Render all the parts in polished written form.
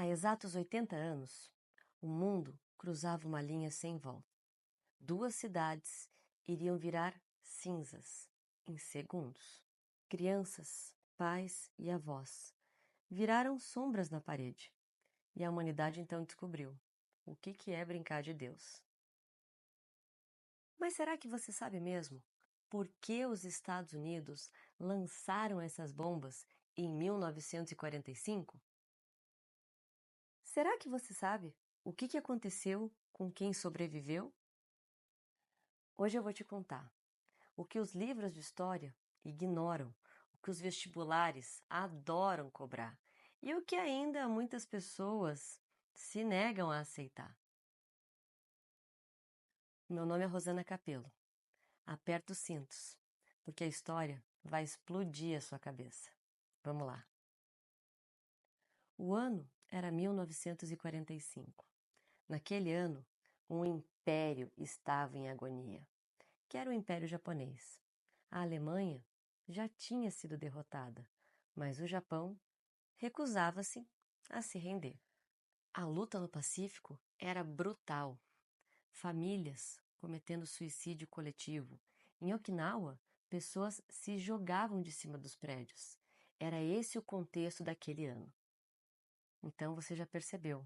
Há exatos 80 anos, o mundo cruzava uma linha sem volta. 2 cidades iriam virar cinzas em segundos. Crianças, pais e avós viraram sombras na parede. E a humanidade então descobriu o que é brincar de Deus. Mas será que você sabe mesmo por que os Estados Unidos lançaram essas bombas em 1945? Será que você sabe o que aconteceu com quem sobreviveu? Hoje eu vou te contar o que os livros de história ignoram, o que os vestibulares adoram cobrar e o que ainda muitas pessoas se negam a aceitar. Meu nome é Rosana Capello. Aperta os cintos, porque a história vai explodir a sua cabeça. Vamos lá. O ano era 1945. Naquele ano, um império estava em agonia, que era o Império Japonês. A Alemanha já tinha sido derrotada, mas o Japão recusava-se a se render. A luta no Pacífico era brutal. Famílias cometendo suicídio coletivo. Em Okinawa, pessoas se jogavam de cima dos prédios. Era esse o contexto daquele ano. Então você já percebeu,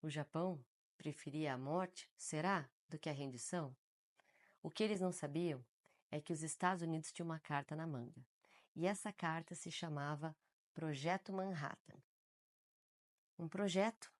o Japão preferia a morte, será, do que a rendição? O que eles não sabiam é que os Estados Unidos tinham uma carta na manga. E essa carta se chamava Projeto Manhattan. Um projeto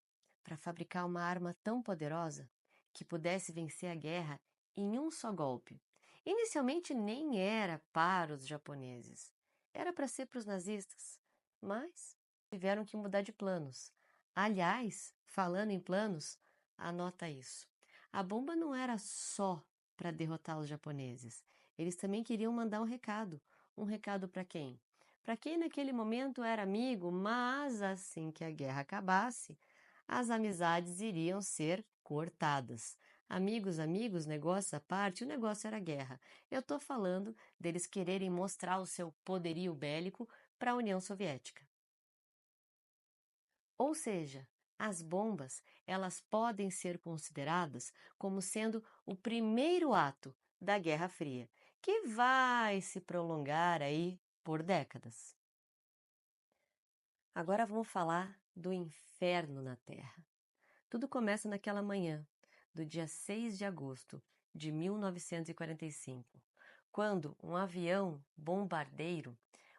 para fabricar uma arma tão poderosa que pudesse vencer a guerra em um só golpe. Inicialmente nem era para os japoneses, era para ser para os nazistas, mas tiveram que mudar de planos. Aliás, falando em planos, anota isso. A bomba não era só para derrotar os japoneses, eles também queriam mandar um recado. Um recado para quem? Para quem naquele momento era amigo, mas assim que a guerra acabasse, as amizades iriam ser cortadas. Amigos, negócio à parte, o negócio era guerra. Eu estou falando deles quererem mostrar o seu poderio bélico para a União Soviética. Ou seja, as bombas, elas podem ser consideradas como sendo o primeiro ato da Guerra Fria, que vai se prolongar aí por décadas. Agora vamos falar do inferno na Terra. Tudo começa naquela manhã, do dia 6 de agosto de 1945, quando um avião bombardeiro,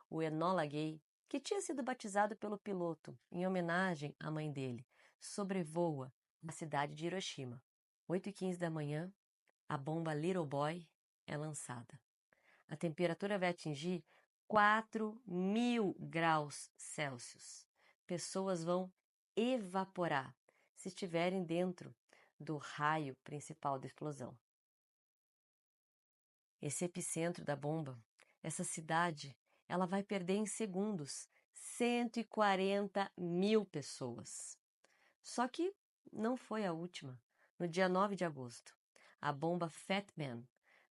o Enola Gay, que tinha sido batizado pelo piloto em homenagem à mãe dele, sobrevoa a cidade de Hiroshima. 8h15 da manhã, a bomba Little Boy é lançada. A temperatura vai atingir 4.000 graus Celsius. Pessoas vão evaporar se estiverem dentro do raio principal da explosão. Esse epicentro da bomba, essa cidade, ela vai perder em segundos 140.000 pessoas. Só que não foi a última. No dia 9 de agosto, a bomba Fat Man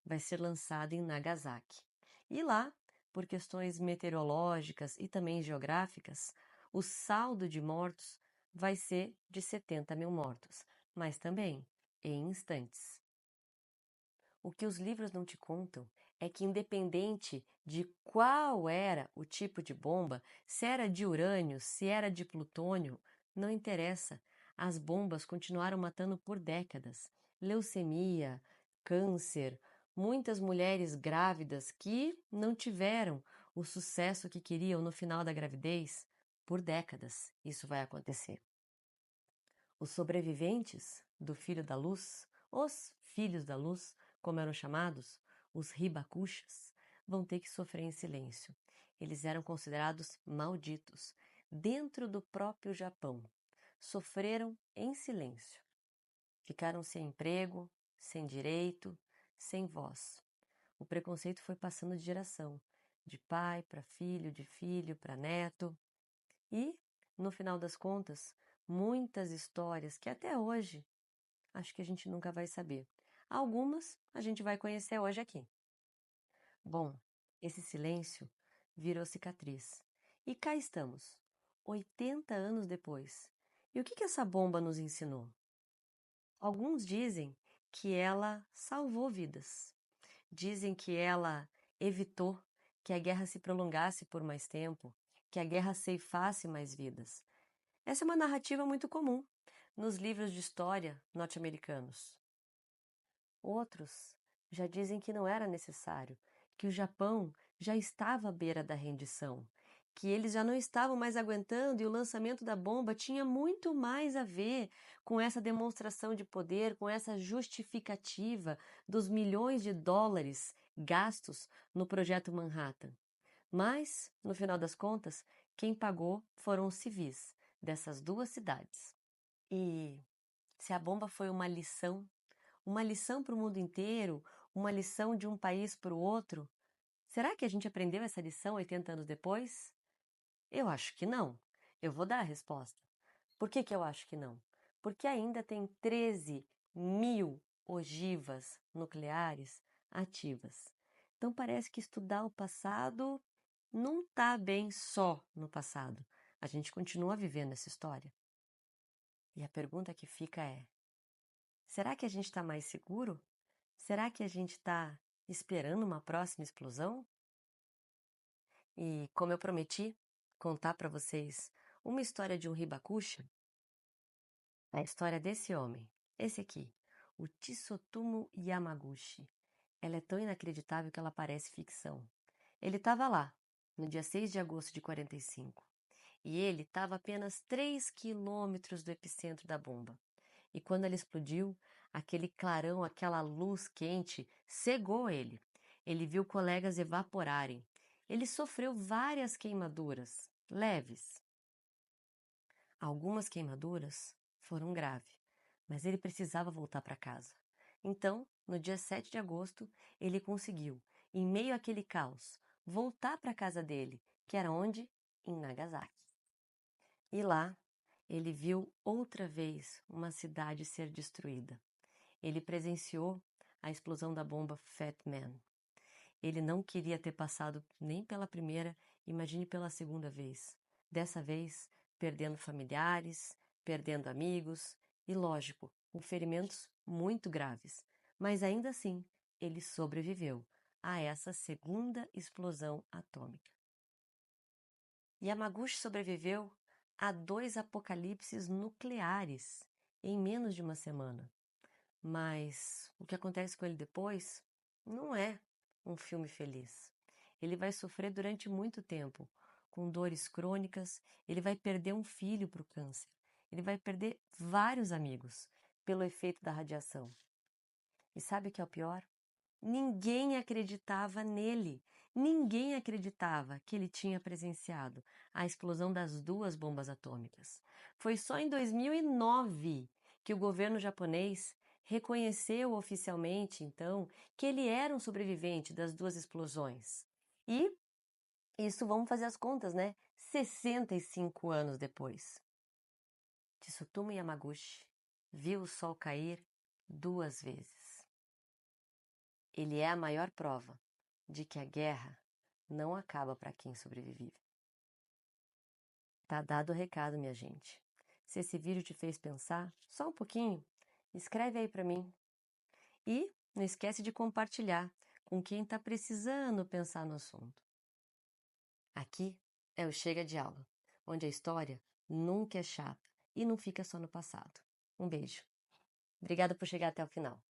vai ser lançada em Nagasaki. E lá, por questões meteorológicas e também geográficas, o saldo de mortos vai ser de 70.000 mortos, mas também em instantes. O que os livros não te contam é que, independente de qual era o tipo de bomba, se era de urânio, se era de plutônio, não interessa. As bombas continuaram matando por décadas. Leucemia, câncer, muitas mulheres grávidas que não tiveram o sucesso que queriam no final da gravidez. Por décadas isso vai acontecer. Os sobreviventes do Filho da Luz, os Filhos da Luz, como eram chamados, os Hibakushas, vão ter que sofrer em silêncio. Eles eram considerados malditos dentro do próprio Japão. Sofreram em silêncio. Ficaram sem emprego, sem direito, sem voz. O preconceito foi passando de geração, de pai para filho para neto. E, no final das contas, muitas histórias que até hoje acho que a gente nunca vai saber. Algumas a gente vai conhecer hoje aqui. Bom, esse silêncio virou cicatriz. E cá estamos, 80 anos depois, E o que essa bomba nos ensinou? Alguns dizem que ela salvou vidas. Dizem que ela evitou que a guerra se prolongasse por mais tempo, que a guerra ceifasse mais vidas. Essa é uma narrativa muito comum nos livros de história norte-americanos. Outros já dizem que não era necessário, que o Japão já estava à beira da rendição, que eles já não estavam mais aguentando e o lançamento da bomba tinha muito mais a ver com essa demonstração de poder, com essa justificativa dos milhões de dólares gastos no projeto Manhattan. Mas, no final das contas, quem pagou foram os civis dessas duas cidades. E se a bomba foi uma lição para o mundo inteiro, uma lição de um país para o outro, será que a gente aprendeu essa lição 80 anos depois? Eu acho que não. Eu vou dar a resposta. Por que eu acho que não? Porque ainda tem 13 mil ogivas nucleares ativas. Então parece que estudar o passado não está bem só no passado. A gente continua vivendo essa história. E a pergunta que fica é: será que a gente está mais seguro? Será que a gente está esperando uma próxima explosão? E como eu prometi contar para vocês uma história de um Hibakusha, a história desse homem, esse aqui, o Tsutomu Yamaguchi. Ela é tão inacreditável que ela parece ficção. Ele estava lá, no dia 6 de agosto de 45, e ele estava a apenas 3 quilômetros do epicentro da bomba. E quando ela explodiu, aquele clarão, aquela luz quente, cegou ele. Ele viu colegas evaporarem. Ele sofreu várias queimaduras, leves. Algumas queimaduras foram graves, mas ele precisava voltar para casa. Então, no dia 7 de agosto, ele conseguiu, em meio àquele caos, voltar para a casa dele, que era onde? Em Nagasaki. E lá, ele viu outra vez uma cidade ser destruída. Ele presenciou a explosão da bomba Fat Man. Ele não queria ter passado nem pela primeira, imagine pela segunda vez. Dessa vez, perdendo familiares, perdendo amigos e, lógico, com ferimentos muito graves. Mas ainda assim, ele sobreviveu a essa segunda explosão atômica. Yamaguchi sobreviveu a 2 apocalipses nucleares em menos de uma semana. Mas o que acontece com ele depois não é um filme feliz. Ele vai sofrer durante muito tempo, com dores crônicas, ele vai perder um filho para o câncer, ele vai perder vários amigos pelo efeito da radiação. E sabe o que é o pior? Ninguém acreditava nele. Ninguém acreditava que ele tinha presenciado a explosão das 2 bombas atômicas. Foi só em 2009 que o governo japonês reconheceu oficialmente, então, que ele era um sobrevivente das 2 explosões. E isso, vamos fazer as contas, né? 65 anos depois. Tsutomu Yamaguchi viu o sol cair 2 vezes. Ele é a maior prova de que a guerra não acaba para quem sobrevive. Tá dado o recado, minha gente. Se esse vídeo te fez pensar só um pouquinho, escreve aí para mim. E não esquece de compartilhar com quem está precisando pensar no assunto. Aqui é o Chega de Aula, onde a história nunca é chata e não fica só no passado. Um beijo. Obrigada por chegar até o final.